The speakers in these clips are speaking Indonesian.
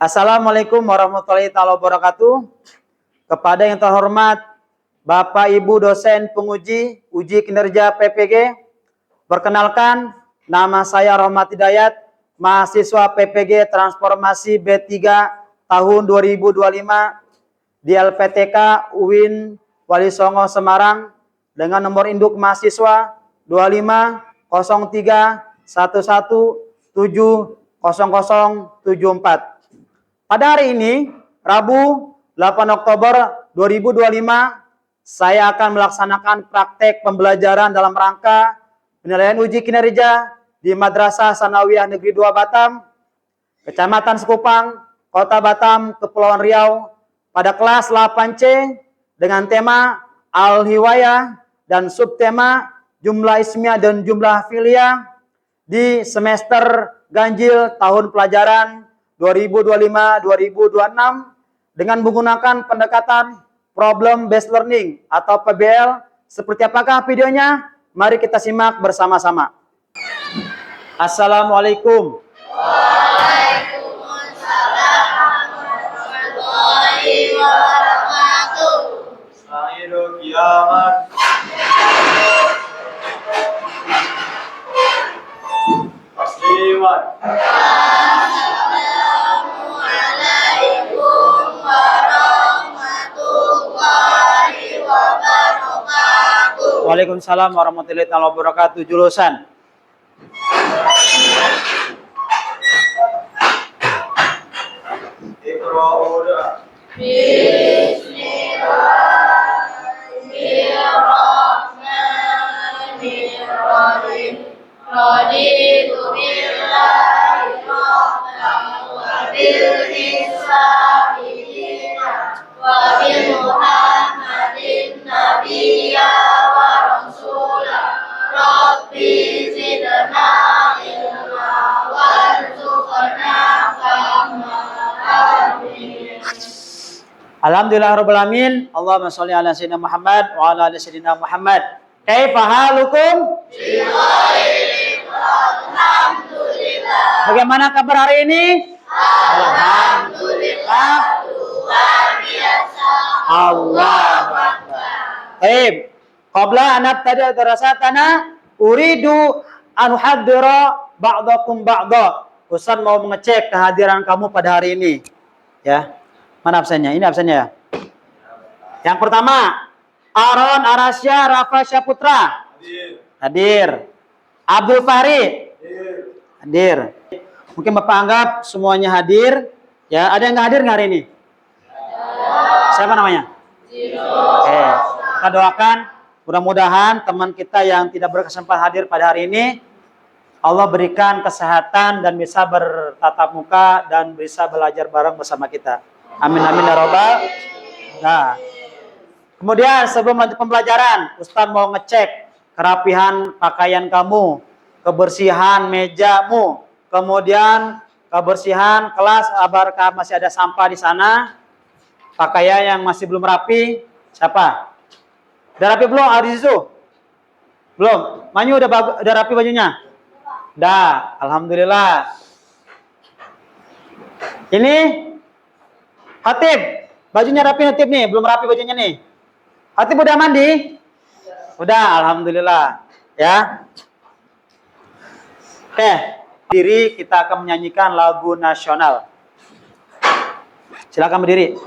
Assalamualaikum warahmatullahi wabarakatuh. Kepada yang terhormat Bapak Ibu dosen penguji uji kinerja PPG, perkenalkan nama saya Rahmat Hidayat, mahasiswa PPG Transformasi B3 tahun 2025 di LPTK UIN Wali Songo Semarang dengan nomor induk mahasiswa 250311700074. Pada hari ini, Rabu 8 Oktober 2025, saya akan melaksanakan praktek pembelajaran dalam rangka penilaian uji kinerja di Madrasah Sanawiyah Negeri 2 Batam, Kecamatan Sekupang, Kota Batam, Kepulauan Riau, pada kelas 8C dengan tema Al-Hiwayah dan subtema jumlah ismiyah dan jumlah fi'liyah di semester ganjil tahun pelajaran 2025-2026 dengan menggunakan pendekatan problem based learning atau PBL. Seperti apakah videonya? Mari kita simak bersama-sama. Assalamualaikum. Waalaikumsalam warahmatullahi wabarakatuh. Akhirul kiamat. Tasliman. Assalamualaikum warahmatullahi wabarakatuh. Waalaikumsalam warahmatullahi wabarakatuh. Jurusan Iqra'u. Bismillahirrahmanirrahim. Raditu billahi rabban wa bil islami dinan wa bi Muhammadin nabiyya wa rasula. Rabbi zidna ilma warzuqna fahma. Amin. Alhamdulillahirabbil alamin. Allahumma sholli ala sayyidina Muhammad wa ala ali sayyidina Muhammad. Kaifa halukum? Alhamdulillah. Bagaimana kabar hari ini? Alhamdulillah. Luar biasa. Allahu Akbar. Baik. Qabla an nabtada darasatana uridu an uhaddira ba'dakum ba'da. Ustaz mau mengecek kehadiran kamu pada hari ini. Ya. Mana absennya? Ini absennya ya. Yang pertama, Aron Arasya Rafa Syaputra. Hadir. Abdul Fahri. Hadir. Mungkin Bapak anggap semuanya hadir. Ya, ada yang nggak hadir nggak hari ini? Siapa namanya? Oke. Kita doakan mudah-mudahan teman kita yang tidak berkesempatan hadir pada hari ini Allah berikan kesehatan dan bisa bertatap muka dan bisa belajar bareng bersama kita. Amin amin ya robbal. Nah, kemudian sebelum lanjut pembelajaran, Ustaz mau ngecek kerapihan pakaian kamu, kebersihan mejamu, kemudian kebersihan kelas, apakah masih ada sampah di sana, pakaian yang masih belum rapi, siapa? Udah rapi belum? Arizu? Belum? Manyu udah rapi bajunya? Dah, alhamdulillah. Ini Hatib, bajunya rapi Hatib nih, belum rapi bajunya nih. Hatib udah mandi? Udah, alhamdulillah. Ya. Oke, diri kita akan menyanyikan lagu nasional. Silakan berdiri.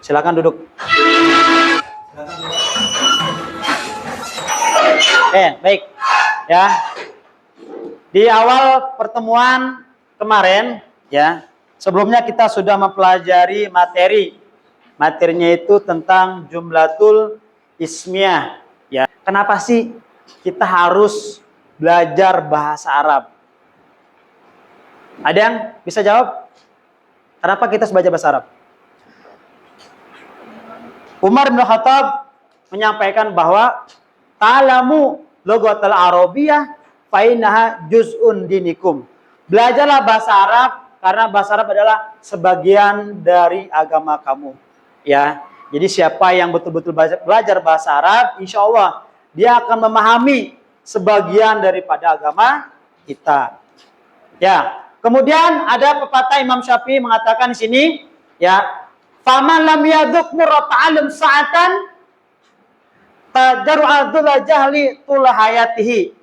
Silakan duduk. Baik. Ya. Di awal pertemuan kemarin, ya, sebelumnya kita sudah mempelajari materi. Materinya itu tentang jumlatul ismiyah, ya. Kenapa sih kita harus belajar bahasa Arab? Ada yang bisa jawab? Kenapa kita harus belajar bahasa Arab? Umar bin Khattab menyampaikan bahwa ta'lamu lughatal arabiyyah fa innaha juz'un dinikum. Belajarlah bahasa Arab karena bahasa Arab adalah sebagian dari agama kamu. Ya, jadi siapa yang betul-betul belajar bahasa Arab, insya Allah dia akan memahami sebagian daripada agama kita. Ya, kemudian ada pepatah Imam Syafi'i mengatakan di sini, ya, faman lam yaduk murrata'alum sa'atan tajarru'adul jahli tul hayatihi.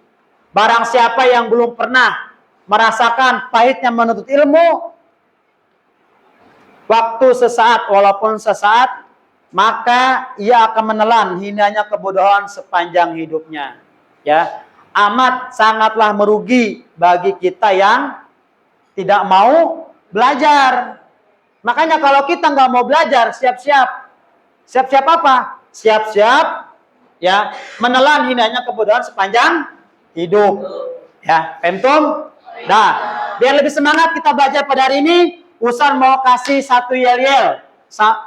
Barang siapa yang belum pernah merasakan pahitnya menuntut ilmu, waktu sesaat walaupun sesaat, maka ia akan menelan hinanya kebodohan sepanjang hidupnya. Ya, amat sangatlah merugi bagi kita yang tidak mau belajar. Makanya kalau kita nggak mau belajar, siap-siap apa? Siap-siap, ya, menelan hinanya kebodohan sepanjang hidup. Ya, pentum. Nah, biar lebih semangat kita belajar pada hari ini, Ustaz mau kasih satu yel-yel,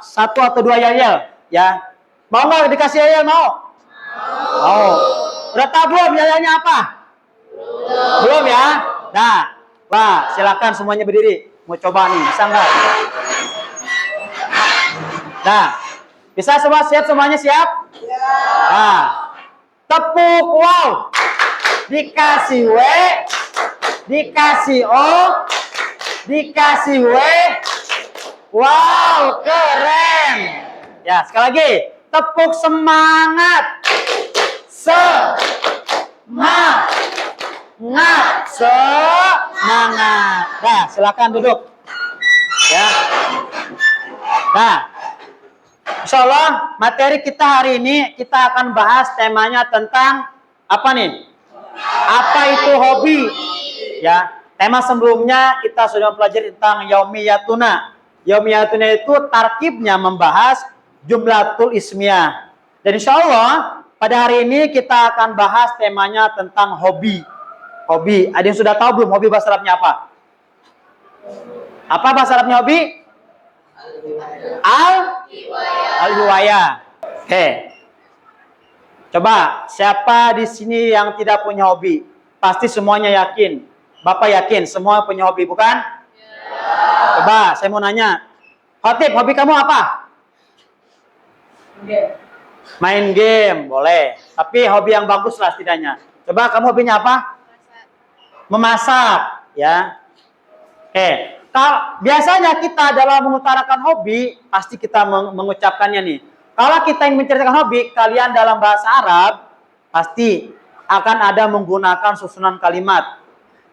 satu atau dua yel-yel, ya. Mau nggak dikasih yel-yel? Mau? Mau. Udah tahu belum yel-yelnya apa? Belum ya? Nah, wah, silakan semuanya berdiri. Mau coba nih, bisa nggak? Nah, bisa semua siap? Semuanya siap? Nah, tepuk wow, dikasih W, dikasih O, dikasih W. Wow, keren. Ya, sekali lagi. Tepuk semangat. Semangat. Nah, silakan duduk. Ya. Nah, insya Allah materi kita hari ini kita akan bahas temanya tentang apa nih? Apa itu hobi? Ya, tema sebelumnya kita sudah mempelajari tentang yaumiyatuna. Yaumiyatuna itu tarkibnya membahas jumlatul ismiyah. Dan insya Allah pada hari ini kita akan bahas temanya tentang hobi. Hobi. Ada yang sudah tahu belum hobi bahasa Arabnya apa? Apa bahasa Arabnya hobi? Al-hiwayah. Oke. Coba siapa di sini yang tidak punya hobi? Pasti semuanya yakin. Bapak yakin semua punya hobi, bukan? Ya. Coba saya mau nanya. Khotib, hobi kamu apa? Main game, boleh. Tapi hobi yang bagus lah setidaknya. Coba kamu hobinya apa? Memasak, ya. Oke. Biasanya kita dalam mengutarakan hobi, pasti kita mengucapkannya nih. Kalau kita ingin menceritakan hobi, kalian dalam bahasa Arab, pasti akan ada menggunakan susunan kalimat.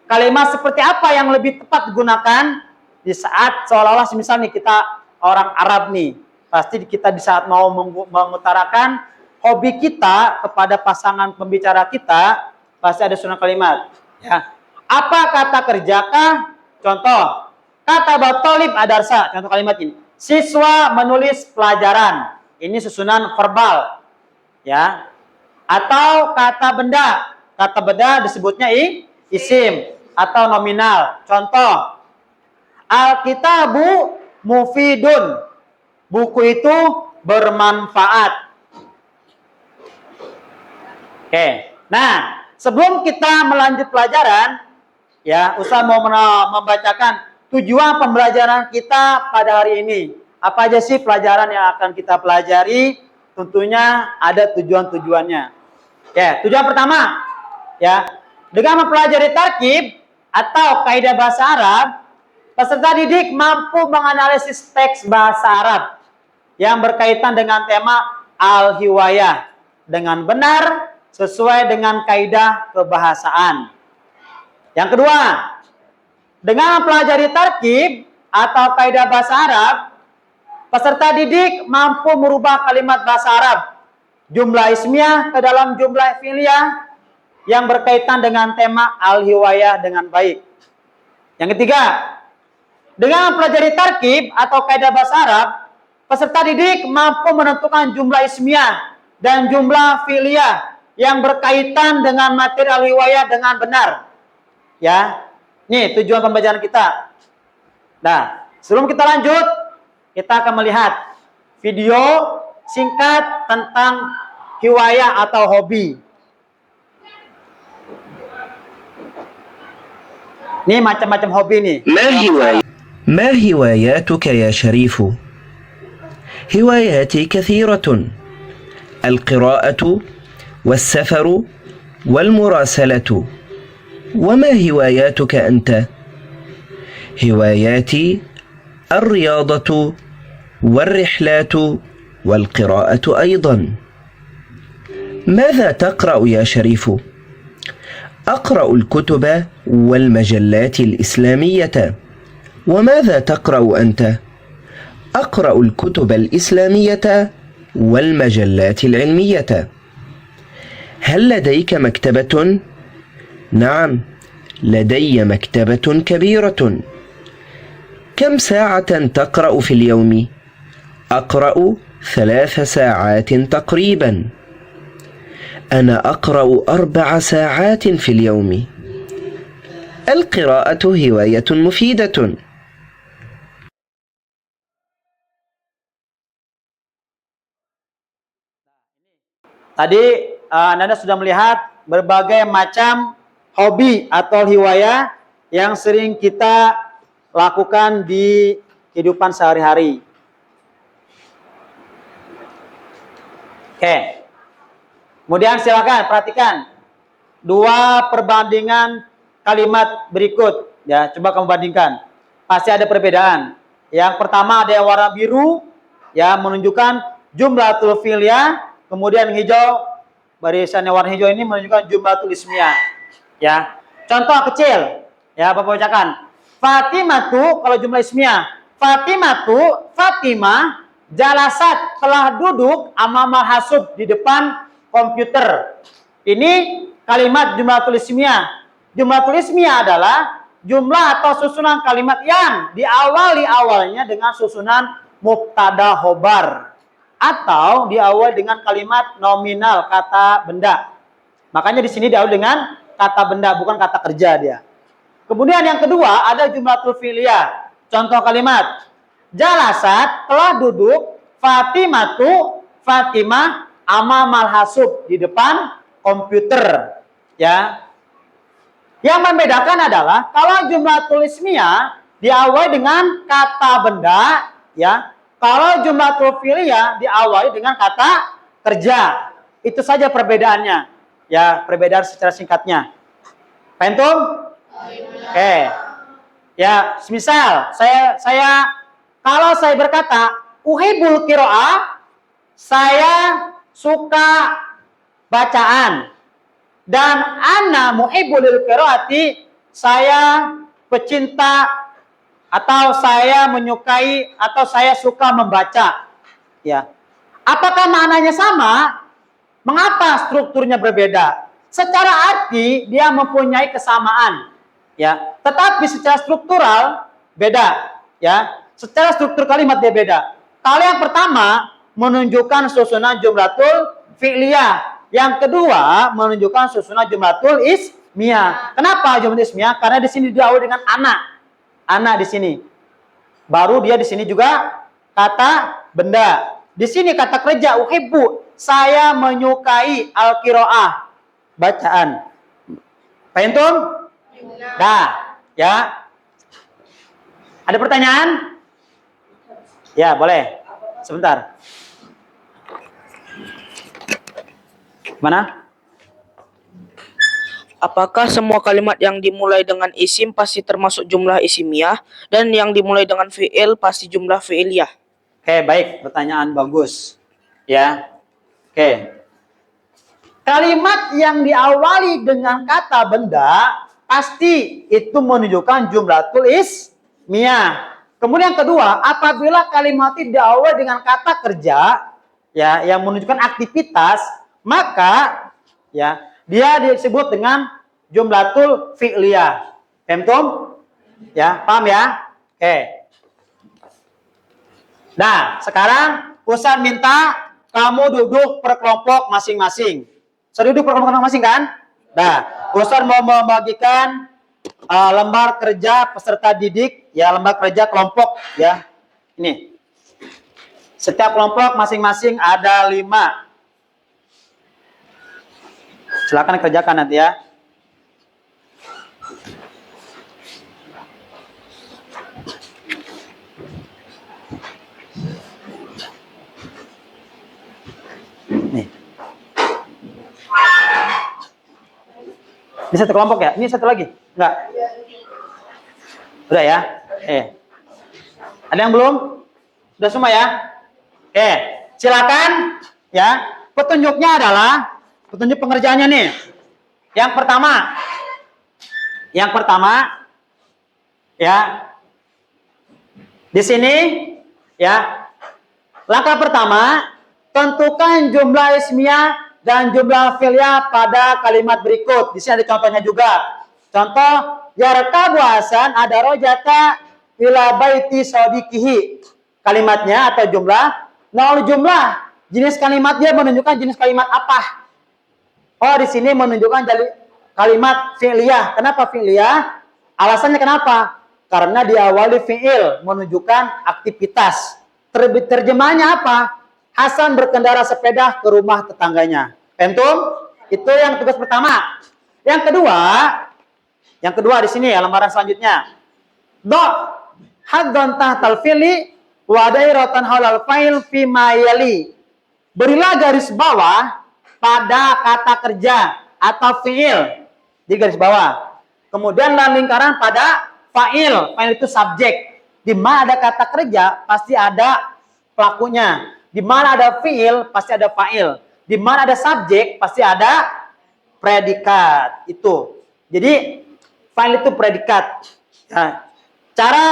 Kalimat seperti apa yang lebih tepat digunakan di saat seolah-olah semisal nih kita orang Arab nih. Pasti kita di saat mau mengutarakan hobi kita kepada pasangan pembicara kita, pasti ada susunan kalimat. Ya. Apa kata kerjakah? Contoh. Kata batolib adarsa, contoh kalimat ini. Siswa menulis pelajaran. Ini susunan verbal. Ya. Atau kata benda. Kata benda disebutnya isim atau nominal. Contoh. Alkitabu mufidun. Buku itu bermanfaat. Oke. Nah, sebelum kita melanjut pelajaran, ya, Ustaz mau membacakan tujuan pembelajaran kita pada hari ini. Apa aja sih pelajaran yang akan kita pelajari? Tentunya ada tujuan-tujuannya. Ya, tujuan pertama, ya, dengan mempelajari tarkib atau kaidah bahasa Arab, peserta didik mampu menganalisis teks bahasa Arab yang berkaitan dengan tema al-hiwayah dengan benar sesuai dengan kaidah kebahasaan. Yang kedua, dengan mempelajari tarkib atau kaidah bahasa Arab, Peserta didik mampu merubah kalimat bahasa Arab jumlah ismiyah ke dalam jumlah fi'liyah yang berkaitan dengan tema al-hiwayah dengan baik. Yang ketiga, dengan mempelajari tarkib atau kaidah bahasa Arab, peserta didik mampu menentukan jumlah ismiyah dan jumlah fi'liyah yang berkaitan dengan materi al-hiwayah dengan benar. Ya, nih tujuan pembelajaran kita. Nah, sebelum kita lanjut, kita akan melihat video singkat tentang hiwayah atau hobi. Ini macam-macam hobi nih. ما هواياتك يا شريف؟ هواياتي كثيرة: القراءة والسفر والمراسلة. وما هواياتك أنت؟ هواياتي الرياضة والرحلات والقراءة أيضا. ماذا تقرأ يا شريف؟ أقرأ الكتب والمجلات الإسلامية. وماذا تقرأ أنت؟ أقرأ الكتب الإسلامية والمجلات العلمية. هل لديك مكتبة؟ نعم، لدي مكتبة كبيرة. كم ساعة تقرأ في اليوم؟ أقرأ 3 ساعات تقريبا. أنا أقرأ 4 ساعات في اليوم. القراءة هواية مفيدة. Tadi Anda sudah melihat berbagai macam hobi atau hiwayah yang sering kita lakukan di kehidupan sehari-hari. Oke. Kemudian silakan perhatikan dua perbandingan kalimat berikut. Ya, coba kamu bandingkan. Pasti ada perbedaan. Yang pertama ada yang warna biru, ya menunjukkan jumlatul fi'liyah. Kemudian hijau, barisan yang warna hijau ini menunjukkan jumlatul ismiyah. Ya, contoh kecil. Ya, Bapak bacakan. Fatimatu kalau jumlah ismiyah. Fatimah jalasat telah duduk amamal hasub di depan komputer. Ini kalimat jumlatul ismiyah. Jumlatul ismiyah adalah jumlah atau susunan kalimat yang diawali awalnya dengan susunan mubtada khobar atau diawali dengan kalimat nominal kata benda. Makanya di sini diawali dengan kata benda, bukan kata kerja dia. Kemudian yang kedua ada jumlatul fi'liyah. Contoh kalimat jalasat telah duduk Fatimah amamal hasub di depan komputer. Ya. Yang membedakan adalah kalau jumlatul ismiyah diawali dengan kata benda, ya. Kalau jumlatul fi'liyah diawali dengan kata kerja. Itu saja perbedaannya. Ya, perbedaan secara singkatnya. Pentum? Oke. Ya, misal kalau saya berkata uhibul qiraah, saya suka bacaan. Dan ana muhibbul qiraati, saya pecinta atau saya menyukai atau saya suka membaca. Ya. Apakah maknanya sama? Mengapa strukturnya berbeda? Secara arti dia mempunyai kesamaan. Ya, tetapi secara struktural beda. Ya, secara struktur kalimat dia beda. Kalau yang pertama menunjukkan susunan jumlatul fi'liyah. Yang kedua menunjukkan susunan jumlatul ismiyah. Kenapa jumlatul ismiyah? Karena di sini diawali dengan ana. Ana di sini. Baru dia di sini juga kata benda. Di sini kata kerja uhibbu, saya menyukai al-qiraah, bacaan. Paham? Dah, ya. Ada pertanyaan? Ya, boleh. Sebentar. Mana? Apakah semua kalimat yang dimulai dengan isim pasti termasuk jumlah isimiyah dan yang dimulai dengan fi'il pasti jumlah fi'iliyah? Oke, baik. Pertanyaan bagus. Ya. Oke. Kalimat yang diawali dengan kata benda pasti itu menunjukkan jumlatul ismiyah. Kemudian yang kedua, apabila kalimat itu diawali dengan kata kerja, ya, yang menunjukkan aktivitas, maka ya dia disebut dengan jumlatul fi'liyah. Paham? Ya, paham ya? Oke. Nah, sekarang Ustaz minta kamu duduk per kelompok masing-masing. Saya duduk per kelompok masing-masing kan? Nah, Ustaz mau membagikan lembar kerja peserta didik, ya, lembar kerja kelompok, ya. Ini. Setiap kelompok masing-masing ada 5. Silakan kerjakan nanti ya. Nih. Ini satu kelompok ya? Ini satu lagi? Enggak? Udah ya? Ada yang belum? Udah semua ya? Silakan ya. Petunjuknya adalah petunjuk pengerjaannya nih. Yang pertama ya. Di sini ya. Langkah pertama, tentukan jumlah ismiyah dan jumlah fi'liyah pada kalimat berikut. Di sini ada contohnya juga. Contoh, yarkabu Hasan ada rojata ila baiti sodikihi. Kalimatnya atau jumlah. Jenis kalimat dia menunjukkan jenis kalimat apa? Oh, di sini menunjukkan kalimat fi'liyah. Kenapa fi'liyah? Alasannya kenapa? Karena diawali fi'il, menunjukkan aktivitas. Terjemahnya apa? Hasan berkendara sepeda ke rumah tetangganya. Pentum? Itu yang tugas pertama. Yang kedua di sini ya, lembaran selanjutnya. Haddon tahtal fi'li wa dairatan haulal fa'il fi ma yali. Berilah garis bawah pada kata kerja atau fi'il di garis bawah. Kemudian lingkaran pada fa'il. Fa'il itu subjek. Di mana ada kata kerja pasti ada pelakunya. Di mana ada fi'il pasti ada fa'il. Di mana ada subjek pasti ada predikat. Itu. Jadi fa'il itu predikat. Nah, cara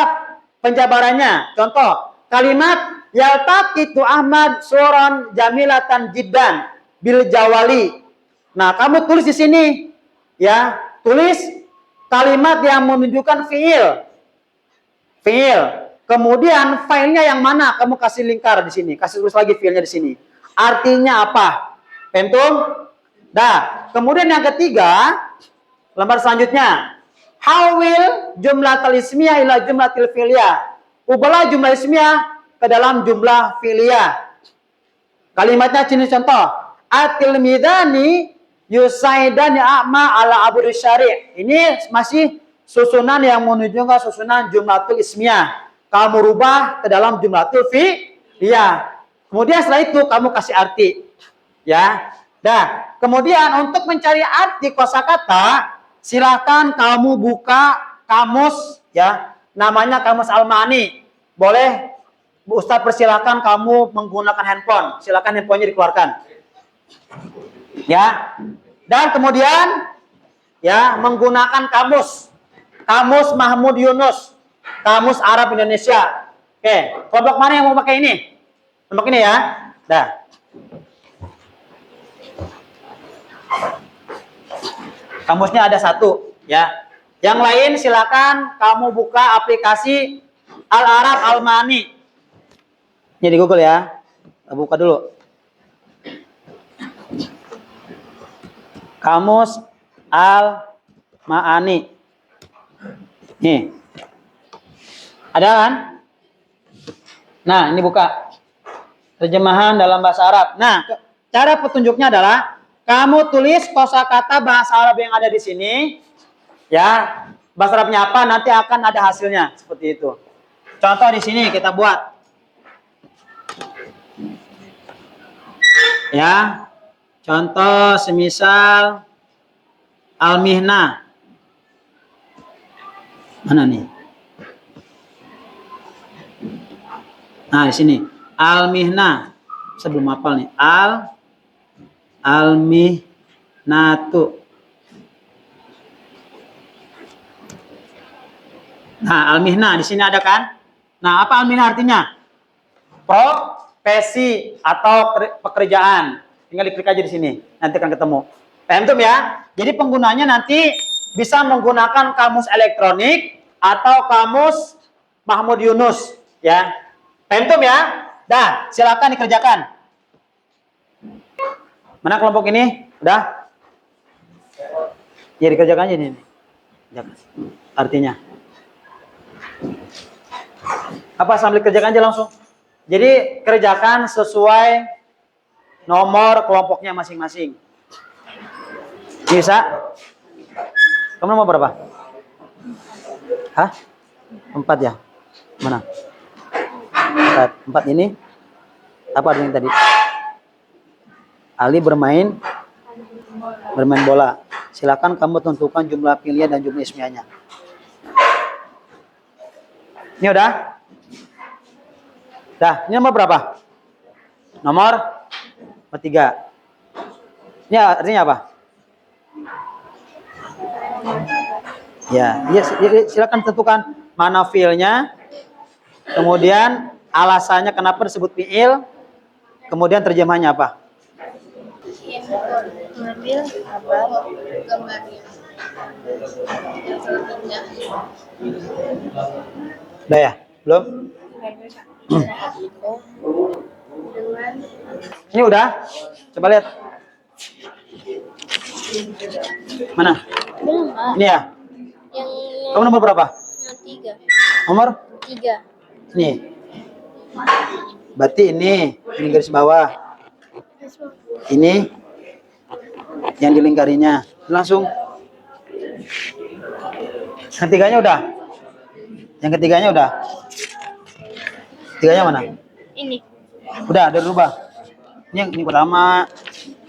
penjabarannya, contoh kalimat yaltaqitu Ahmad suran jamilatan jiddan bil jawali. Nah, kamu tulis di sini ya, tulis kalimat yang menunjukkan fi'il. Kemudian filenya yang mana? Kamu kasih lingkar di sini, kasih tulis lagi filenya di sini. Artinya apa? Pentum? Nah, kemudian yang ketiga, lembar selanjutnya. Hawil jumlah ismiyah ila jumlah fi'liyah. Ubahlah jumlah ismiyah ke dalam jumlah fi'liyah. Kalimatnya sini contoh. At-tilmidani yusaidani a'ma ala abudi syari'. Ini masih susunan yang menunjukkan susunan jumlatul ismiyah. Kamu rubah ke dalam jumlatul fi'liyah. Kemudian setelah itu kamu kasih arti. Ya. Nah, kemudian untuk mencari arti kosakata, silakan kamu buka kamus ya. Namanya kamus Al-Ma'ani. Boleh Ustaz persilakan kamu menggunakan handphone. Silakan handphonenya dikeluarkan. Ya. Dan kemudian ya menggunakan kamus Mahmud Yunus, kamus Arab Indonesia. Oke, kelompok mana yang mau pakai ini? Kelompok ini ya. Dah. Kamusnya ada 1 ya. Yang lain silakan kamu buka aplikasi Al-Arab Al-Ma'ani. Ini di Google ya. Kita buka dulu. Kamus Al-Ma'ani. Nih. Ada kan? Nah, ini buka. Terjemahan dalam bahasa Arab. Nah, cara petunjuknya adalah kamu tulis kosakata bahasa Arab yang ada di sini. Ya. Bahasa Arabnya apa? Nanti akan ada hasilnya. Seperti itu. Contoh di sini kita buat. Ya. Contoh semisal Al-Mihnah. Mana nih? Nah, di sini Al-Mihnah. Sebelum hafal nih. Al-Mihnatu. Nah, Al-Mihnah di sini ada kan? Nah, apa almina artinya? Profesi atau pekerjaan. Tinggal diklik aja di sini, nanti akan ketemu. Paham tuh ya? Jadi penggunanya nanti bisa menggunakan kamus elektronik atau kamus Mahmud Yunus, ya. Paham tuh ya? Dah, silakan dikerjakan. Mana kelompok ini? Udah? Ya dikerjakan aja ini. Kerjakan. Artinya. Apa sambil kerjakan aja langsung? Jadi kerjakan sesuai nomor kelompoknya masing-masing. Bisa? Kamu nomor berapa? Hah? 4 ya? Mana? 4 ini? Apa artinya tadi? Ali bermain bola. Silakan kamu tentukan jumlah fi'liyah dan jumlah ismiyahnya. Ini udah? Dah, ini nomor berapa? Nomor 3. Ini artinya apa? Ya, silakan tentukan mana fi'ilnya, kemudian alasannya kenapa disebut fi'il, kemudian terjemahnya apa? Mengambil kabar gambarnya. Yang selanjutnya. Udah ya? Belum? Dengan Ini udah? Coba lihat. Mana? belum ah. Ini ya? Yang Kamu nomor berapa? yang 3. Nomor? 3. Ini. Berarti ini garis bawah. Ini yang dilingkarinya. Langsung. Yang ketiganya udah? Yang ketiganya udah? Ketiganya mana? Ini. Udah rubah. Ini pertama,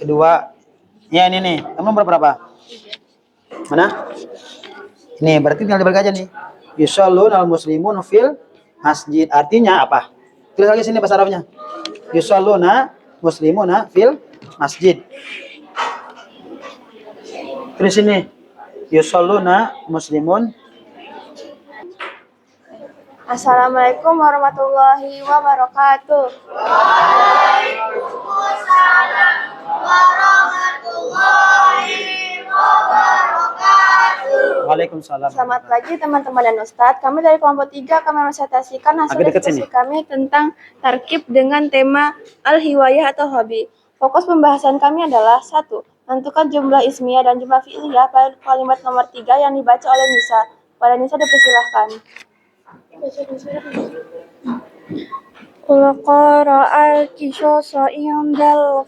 kedua. Ya ini nih. Kamu nomor berapa? Mana? Ini berarti tinggal dibalik aja nih. Yusallun al-muslimun fil masjid. Artinya apa? Tulis lagi sini bahasa Arabnya. Yusalluna muslimuna fil masjid. Tulis sini. Yusalluna muslimun. Assalamualaikum warahmatullahi wabarakatuh. Waalaikumsalam warahmatullahi wabarakatuh. Waalaikumsalam. Selamat pagi teman-teman dan Ustadz. Kami dari kelompok 3 kami presentasikan hasil Agak dekat diskusi sini. kami tentang tarkib dengan tema al-hiwayah atau hobi. Fokus pembahasan kami adalah 1. Tentukan jumlah ismiyah dan jumlah fi'liyah pada kalimat nomor 3 yang dibaca oleh Nisa. Pada Nisa dipersilahkan. Wa qara'al qisasa indal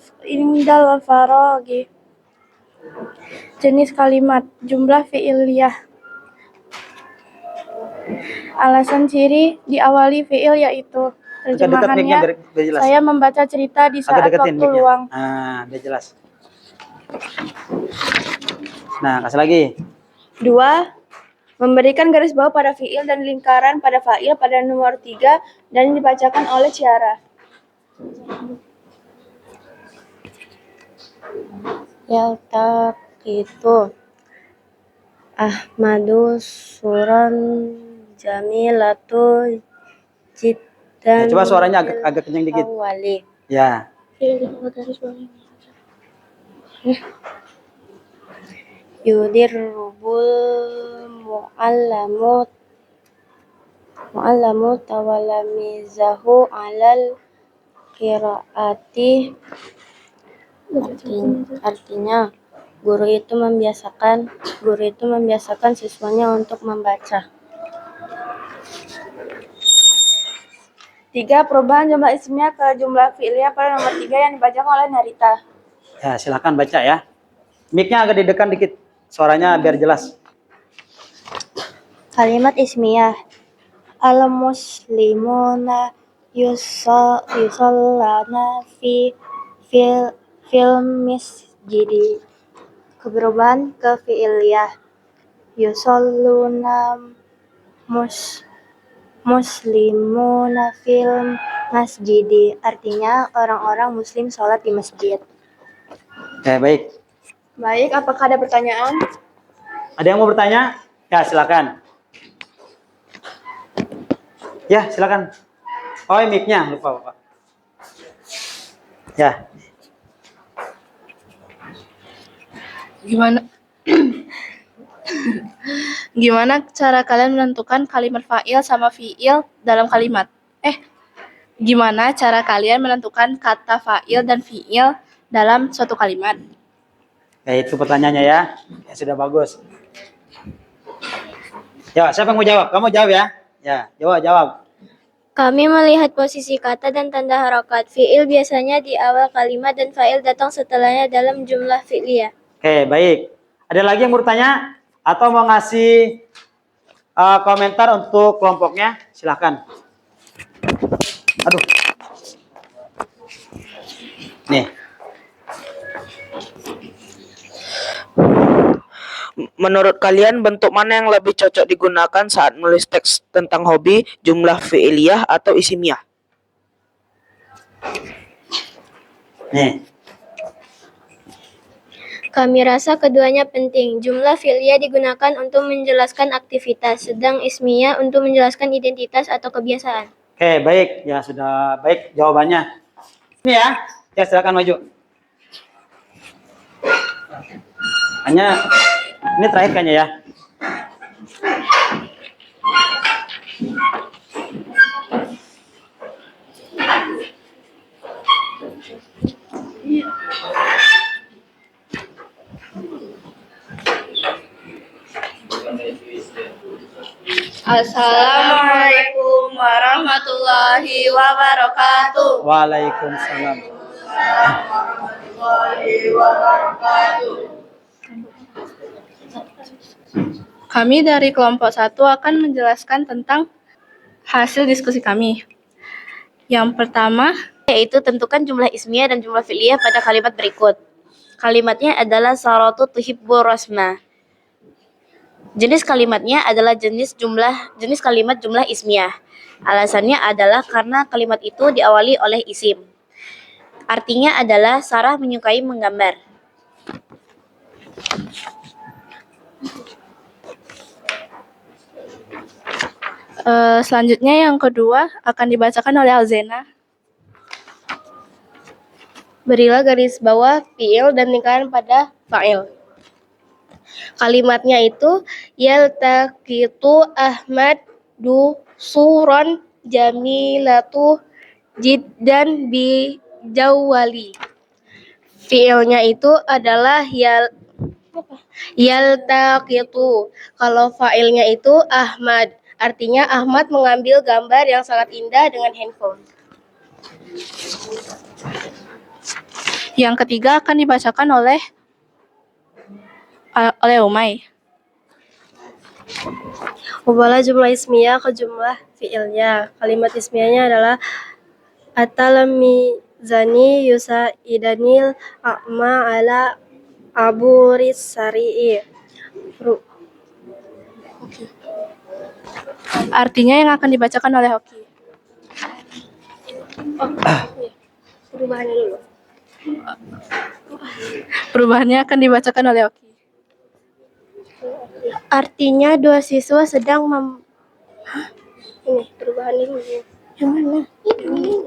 faraghi. Jenis kalimat, jumlah fi'iliyah. Alasan ciri diawali fi'il yaitu Dekat-dekat mic-nya terjemahannya. biar jelas. Saya membaca cerita di Agak saat deketin waktu mic-nya. luang. Nah, biar jelas. Nah, kasih lagi. 2. Memberikan garis bawah pada fi'il dan lingkaran pada fa'il pada nomor 3 dan dibacakan oleh Ciara. Yaltaqitu Ahmadu suran jamilatu jiddan. Nah, coba suaranya agak kencang dikit. Awali. Ya. Yudirrubul mu'allamu tawalamizahu alal qiraati. Artinya guru itu membiasakan siswanya untuk membaca. 3. Perubahan jumlah ismiyah ke jumlah fi'liyah pada nomor 3 yang dibacakan oleh Narita. Ya, silakan baca ya. Mic-nya agak didekan dikit. Suaranya biar jelas. Kalimat ismiyah. Al-muslimuna yusallana fil masjidi. Keberubahan ke fi'iliyah. Yusalluna muslimuna fil masjidi. Artinya orang-orang muslim sholat di masjid. Ya, baik. Baik, apakah ada pertanyaan? Ada yang mau bertanya? Ya, silakan. Ya, silakan. Oh, mic-nya lupa, Bapak. Ya, Gimana Gimana cara kalian menentukan kalimat fa'il sama fi'il dalam kalimat? Gimana cara kalian menentukan kata fa'il dan fi'il dalam suatu kalimat? itu pertanyaannya ya. Ya, sudah bagus. Ya, siapa yang mau jawab? Kamu jawab ya. Ya, jawab. Kami melihat posisi kata dan tanda harokat. Fi'il biasanya di awal kalimat dan fa'il datang setelahnya dalam jumlah fi'liyah. Oke, baik. Ada lagi yang mau bertanya atau mau ngasih komentar untuk kelompoknya? Silahkan. Aduh. Nih. Menurut kalian bentuk mana yang lebih cocok digunakan saat menulis teks tentang hobi, jumlah fi'iliyah atau isimiyah? Nih. Kami rasa keduanya penting. Jumlah fi'liyah digunakan untuk menjelaskan aktivitas, sedang ismiyah untuk menjelaskan identitas atau kebiasaan. Oke, baik. Ya, sudah baik jawabannya. Ini ya. Ya, silakan maju. Hanya ini terakhir kayaknya ya. Assalamualaikum warahmatullahi wabarakatuh. Waalaikumsalam. Kami dari kelompok 1 akan menjelaskan tentang hasil diskusi kami. Yang pertama, Yaitu tentukan jumlah ismiyah dan jumlah fi'liyah pada kalimat berikut. Kalimatnya adalah saratu tuhibbu rasma. Jenis kalimatnya adalah jenis kalimat jumlah ismiyah. Alasannya adalah karena kalimat itu diawali oleh isim. Artinya adalah Sarah menyukai menggambar. Selanjutnya yang kedua akan dibacakan oleh Alzena. Berilah garis bawah fi'il dan lingkaran pada fa'il. Kalimatnya itu yaltaqitu Ahmad suron jamilatu jiddan bi jawali. Fi'ilnya itu adalah yaltaqitu. Kalau fa'ilnya itu Ahmad, artinya Ahmad mengambil gambar yang sangat indah dengan handphone. Yang ketiga akan dibacakan oleh Umay. Ubahlah jumlah ismiyah ke jumlah fi'ilnya. Kalimat ismiyahnya adalah At-talamizani yusaidanil a'ma ala aburis sari'i. Artinya yang akan dibacakan oleh Hoki. Perubahannya dulu. Perubahannya akan dibacakan oleh Hoki. Artinya dua siswa sedang Ini perubahannya dulu. Yang mana? Ini.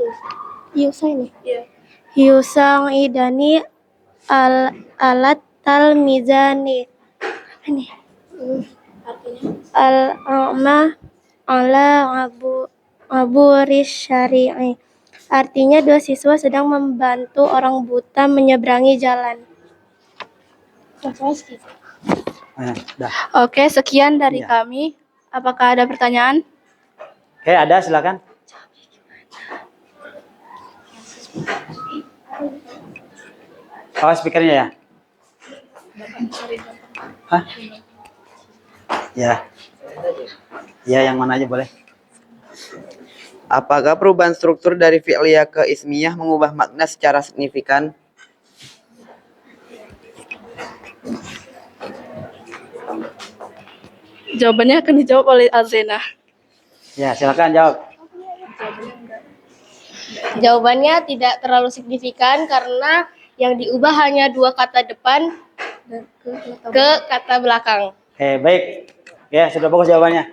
Yusa ini. Iya. Yusang idani alat talmizani. Ini. Al-a'ma ala aburis syari'i. Artinya dua siswa sedang membantu orang buta menyeberangi jalan. Dah. Oke, sekian dari kami. Apakah ada pertanyaan? Oke, ada silakan. Oh, speakernya ya? Hah? Ya. Ya, yang mana aja boleh. Apakah perubahan struktur dari fi'liyah ke ismiyah mengubah makna secara signifikan? Jawabannya akan dijawab oleh Alzena. Ya, silakan jawab. Jawabannya tidak terlalu signifikan karena yang diubah hanya dua kata depan ke kata belakang. Oke, baik. Ya, sudah bagus jawabannya.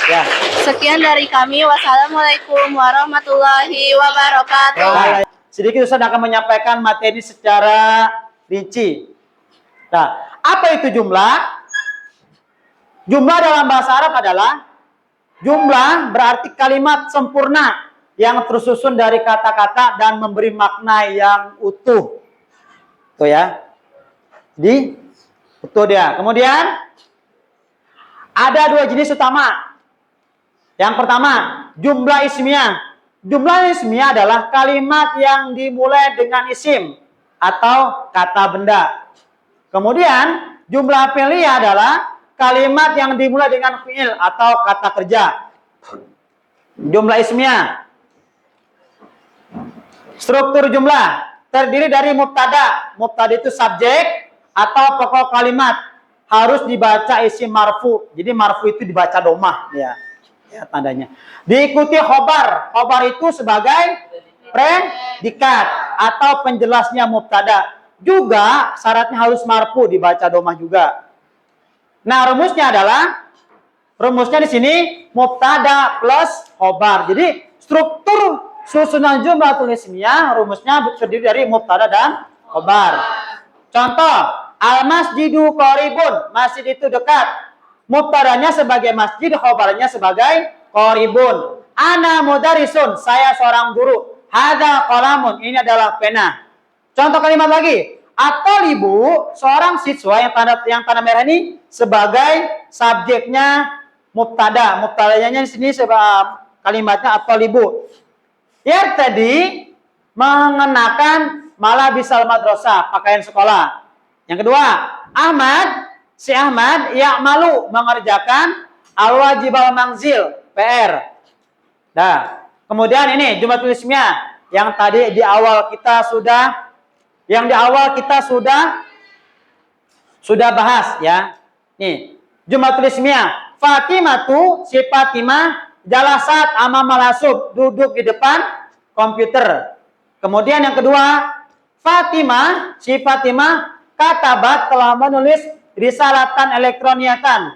Ya. Sekian dari kami. Wassalamualaikum warahmatullahi wabarakatuh. Ya. Sedikit Ustaz akan menyampaikan materi secara rinci. Nah, apa itu jumlah? Jumlah dalam bahasa Arab adalah jumlah berarti kalimat sempurna yang tersusun dari kata-kata dan memberi makna yang utuh. Tuh ya. Jadi, utuh dia. Kemudian, ada dua jenis utama. Yang pertama, jumlah ismiyah. Jumlah ismiyah adalah kalimat yang dimulai dengan isim atau kata benda. Kemudian, jumlah fi'liyah adalah kalimat yang dimulai dengan fi'il atau kata kerja. Jumlah ismiyah. Struktur jumlah terdiri dari mubtada. Mubtada itu subjek atau pokok kalimat. Harus dibaca isim marfu. Jadi marfu itu dibaca domah. Ya, tandanya. Diikuti khobar. Khobar itu sebagai predikat atau penjelasnya mubtada. Juga syaratnya harus marfu, dibaca domah juga. Nah, rumusnya di sini mubtada plus khobar. Jadi struktur susunan jumlah ismiyah rumusnya terdiri dari mubtada dan khobar. Contoh, al-masjidu qaribun, masjid itu dekat. Mubtadanya sebagai masjid, khobarnya sebagai qaribun. Ana mudarisun, saya seorang guru. Hadza qalamun, ini adalah pena. Contoh kalimat lagi, at-thalibu, seorang siswa yang tanda merah ini sebagai subjeknya mubtada. Mubtadanya di sini kalimatnya at-thalibu. Ya tadi mengenakan malabisal madrasah, pakaian sekolah. Yang kedua, si Ahmad ya'malu, mengerjakan al-wajibal manzil, PR. Nah, kemudian ini jumlatul ismiyah yang tadi di awal kita sudah bahas ya. Nih, jumlatul ismiyah. Fatimatu, si Fatimah jalasat amamal hasub, duduk di depan komputer. Kemudian yang kedua, si Fatimah katabat, telah menulis risalatan elektroniatan.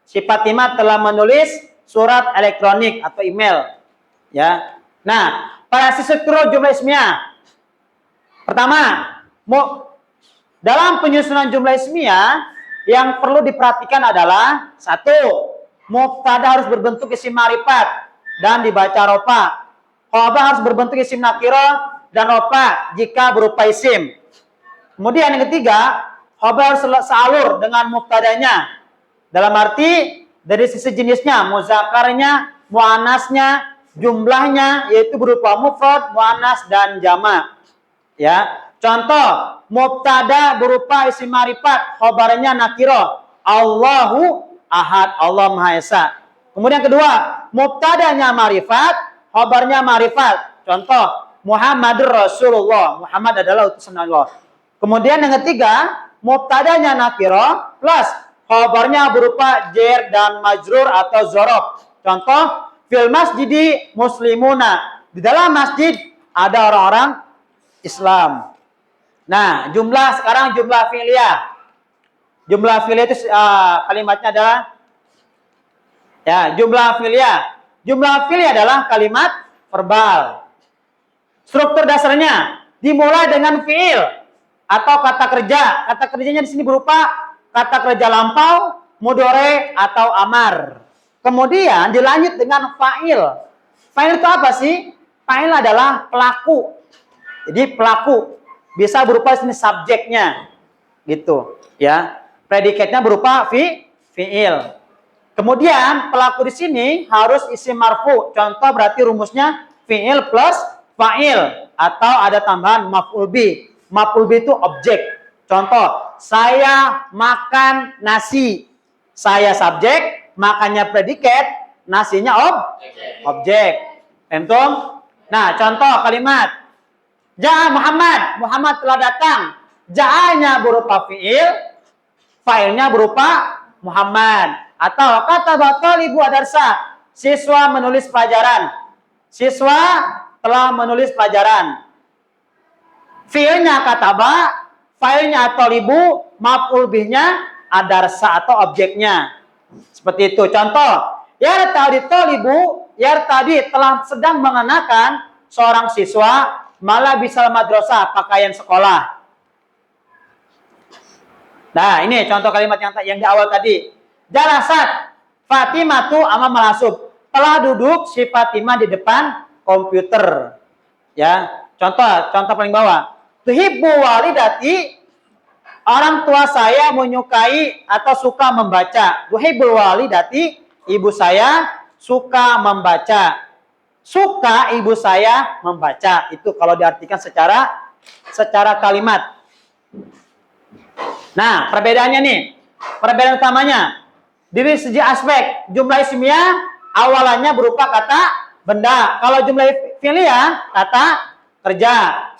Si Fatimah telah menulis surat elektronik atau email. Ya. Nah, pada struktur jumlah ismiyah. Pertama, dalam penyusunan jumlah ismiyah yang perlu diperhatikan adalah satu, mubtada harus berbentuk isim ma'rifat dan dibaca rofa. Khobar harus berbentuk isim nakirah dan rofa jika berupa isim. Kemudian yang ketiga, khobar harus sealur dengan mubtadanya. Dalam arti dari sisi jenisnya, muzakarnya, muannasnya, jumlahnya yaitu berupa mufrad, muannas dan jama'. Ya. Contoh, mubtada berupa isim ma'rifat, khobarnya nakirah. Allahu ahad, Allah Maha Esa. Kemudian kedua, mubtadanya ma'rifat, khobarnya ma'rifat. Contoh, Muhammadur Rasulullah, Muhammad adalah utusan Allah. Kemudian yang ketiga, mubtadanya nakirah plus khobarnya berupa jer dan majrur atau zorof. Contoh, fil masjidi muslimuna, di dalam masjid ada orang-orang Islam. Nah, sekarang jumlah fi'liyah. Jumlah fi'liyah itu kalimatnya adalah jumlah fi'liyah. Jumlah fi'liyah adalah kalimat verbal. Struktur dasarnya dimulai dengan fi'il atau kata kerja. Kata kerjanya di sini berupa kata kerja lampau, mudhari atau amar. Kemudian dilanjut dengan fa'il. Fa'il itu apa sih? Fa'il adalah pelaku. Jadi pelaku bisa berupa sini subjeknya, gitu, ya. Predikatnya berupa fi'il. Kemudian pelaku di sini harus isim marfu. Contoh berarti rumusnya fi'il plus fa'il atau ada tambahan maf'ul bi. Maf'ul bi itu objek. Contoh, saya makan nasi. Saya subjek, makannya predikat, nasinya objek. Entum? Nah, contoh kalimat Ja'a Muhammad, Muhammad telah datang. Ja'anya berupa fi'il, fa'ilnya berupa Muhammad. Atau kata talibu adarsa, siswa menulis pelajaran. Siswa telah menulis pelajaran. Fi'ilnya kataba, fa'ilnya talibu, maf'ul bihnya adarsa atau objeknya. Seperti itu. Contoh, Yartadi tolibu, yartadi telah sedang mengenakan seorang siswa malah bisal madrasah, pakaian sekolah. Nah, ini contoh kalimat yang di awal tadi. Jalasat Fatimah tu ama melasub. Telah duduk si Fatimah di depan komputer. Ya, contoh paling bawah. Tuhibbu walidati, orang tua saya menyukai atau suka membaca. Tuhibbul walidati, ibu saya suka membaca. Suka ibu saya membaca. Itu kalau diartikan secara kalimat. Nah, perbedaannya nih. Perbedaan utamanya dari segi aspek jumlah ismiyah awalannya berupa kata benda. Kalau jumlah fi'liyah kata kerja.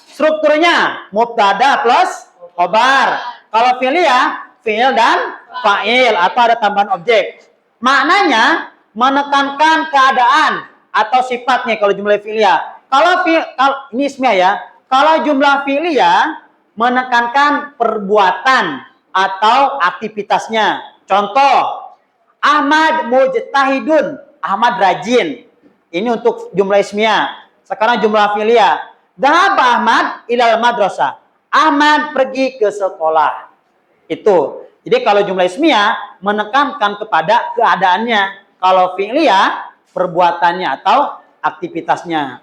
Strukturnya mubtada plus khobar. Kalau fi'liyah fi'il dan fa'il atau ada tambahan objek. Maknanya menekankan keadaan atau sifatnya kalau jumlah fi'liyah. Kalau ini ismiyah ya. Kalau jumlah fi'liyah menekankan perbuatan atau aktivitasnya. Contoh, Ahmad mujtahidun, Ahmad rajin. Ini untuk jumlah ismiyah. Sekarang jumlah fi'liyah. Dhahaba Ahmad ilal madrasah. Ahmad pergi ke sekolah. Itu. Jadi kalau jumlah ismiyah menekankan kepada keadaannya. Kalau fi'liyah perbuatannya atau aktivitasnya.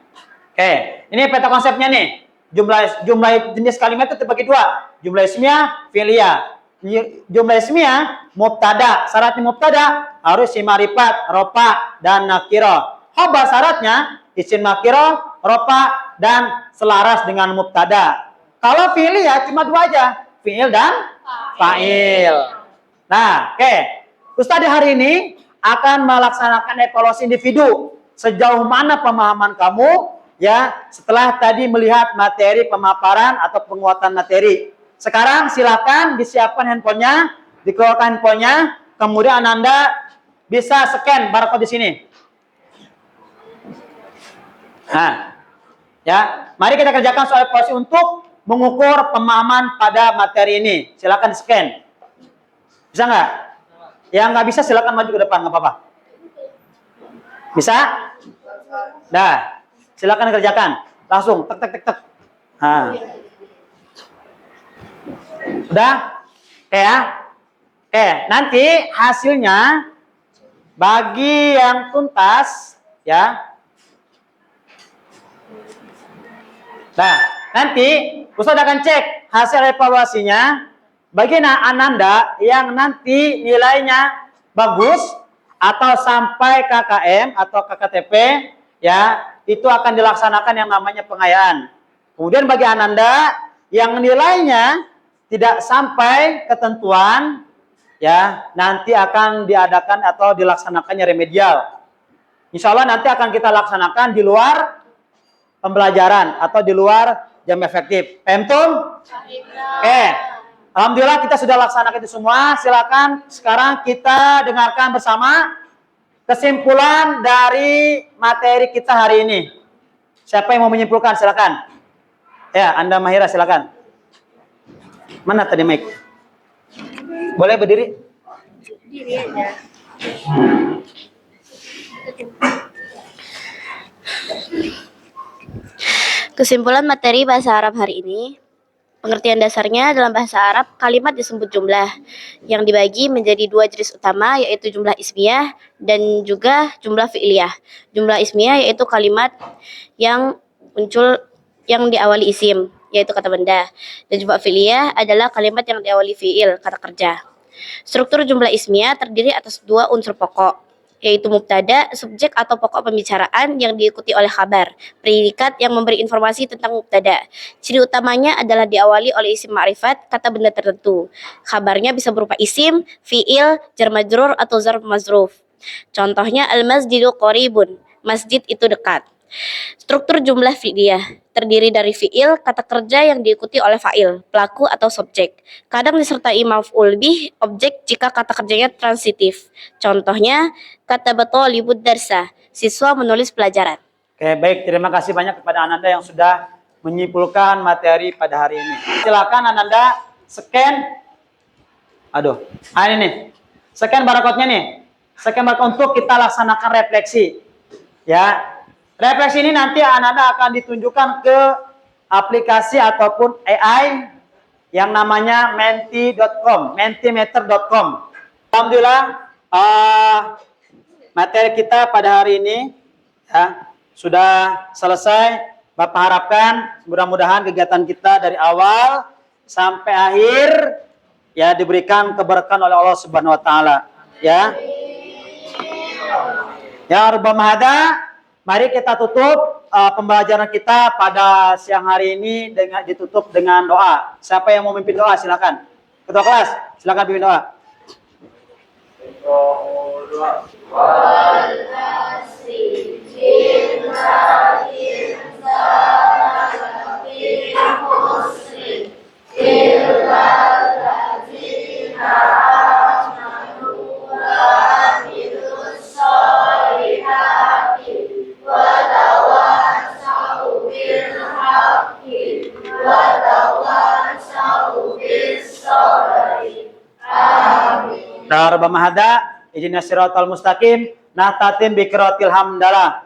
Oke, ini peta konsepnya nih. Jumlah jenis kalimat itu terbagi dua. Jumlah ismiyah, fi'liyah. Jumlah ismiyah mubtada. Syaratnya mubtada harus si ma'rifat, rofa dan nakiro. Khobar syaratnya isim nakiro, rofa dan selaras dengan mubtada. Kalau fi'liyah cuma dua aja, fi'il dan fa'il. Nah, oke. Ustaz di hari ini akan melaksanakan evaluasi individu. Sejauh mana pemahaman kamu ya setelah tadi melihat materi pemaparan atau penguatan materi. Sekarang silakan disiapkan handphonenya, dikeluarkan handphonenya, kemudian Anda bisa scan barcode di sini. Nah, ya, mari kita kerjakan soal evaluasi untuk mengukur pemahaman pada materi ini. Silakan di scan. Bisa nggak? Yang nggak bisa silakan maju ke depan, nggak apa-apa. Bisa? Dah, silakan kerjakan. Langsung, tek tek tek tek. Nah. Udah? Oke ya? Oke, nanti hasilnya bagi yang tuntas ya. Nah, nanti Ustaz akan cek hasil evaluasinya. Bagi Ananda yang nanti nilainya bagus atau sampai KKM atau KKTP ya, itu akan dilaksanakan yang namanya pengayaan. Kemudian bagi Ananda yang nilainya tidak sampai ketentuan ya, nanti akan diadakan atau dilaksanakannya remedial. Insya Allah nanti akan kita laksanakan di luar pembelajaran atau di luar jam efektif. Pentum? Oke. Alhamdulillah kita sudah laksanakan itu semua. Silakan sekarang kita dengarkan bersama kesimpulan dari materi kita hari ini. Siapa yang mau menyimpulkan? Silakan. Ya, Anda Mahira silakan. Mana tadi mic? Boleh berdiri? Diri aja. Kesimpulan materi bahasa Arab hari ini. Pengertian dasarnya dalam bahasa Arab, kalimat disebut jumlah yang dibagi menjadi dua jenis utama, yaitu jumlah ismiyah dan juga jumlah fi'liyah. Jumlah ismiyah yaitu kalimat yang muncul yang diawali isim, yaitu kata benda. Dan jumlah fi'liyah adalah kalimat yang diawali fi'il, kata kerja. Struktur jumlah ismiyah terdiri atas dua unsur pokok, yaitu mubtada, subjek atau pokok pembicaraan yang diikuti oleh khabar, predikat yang memberi informasi tentang mubtada. Ciri utamanya adalah diawali oleh isim ma'rifat, kata benda tertentu. Khabarnya bisa berupa isim, fi'il, jar majrur atau zarf mazruf. Contohnya al-masjidu qaribun, masjid itu dekat. Struktur jumlah fi'liyah terdiri dari fi'il, kata kerja yang diikuti oleh fa'il, pelaku atau subjek. Kadang disertai maf'ul bih, objek jika kata kerjanya transitif. Contohnya, kata talibud darsa, siswa menulis pelajaran. Oke, baik. Terima kasih banyak kepada Ananda yang sudah menyimpulkan materi pada hari ini. Silakan Ananda scan. Aduh, ini nih. Scan barcode-nya nih. Sekarang untuk kita laksanakan refleksi. Ya, refleksi ini nanti anak-anak akan ditunjukkan ke aplikasi ataupun AI yang namanya menti.com, mentimeter.com. Alhamdulillah, materi kita pada hari ini ya, sudah selesai. Bapak harapkan mudah-mudahan kegiatan kita dari awal sampai akhir ya diberikan keberkahan oleh Allah Subhanahu wa taala, ya. Ya Rabbal Mahada, mari kita tutup pembelajaran kita pada siang hari ini dengan ditutup dengan doa. Siapa yang mau memimpin doa silakan. Ketua kelas, silakan pimpin doa. Ya Rabbal Mahada, ihdinas siratal mustaqim, nahtatim bi qiraatil hamdalah.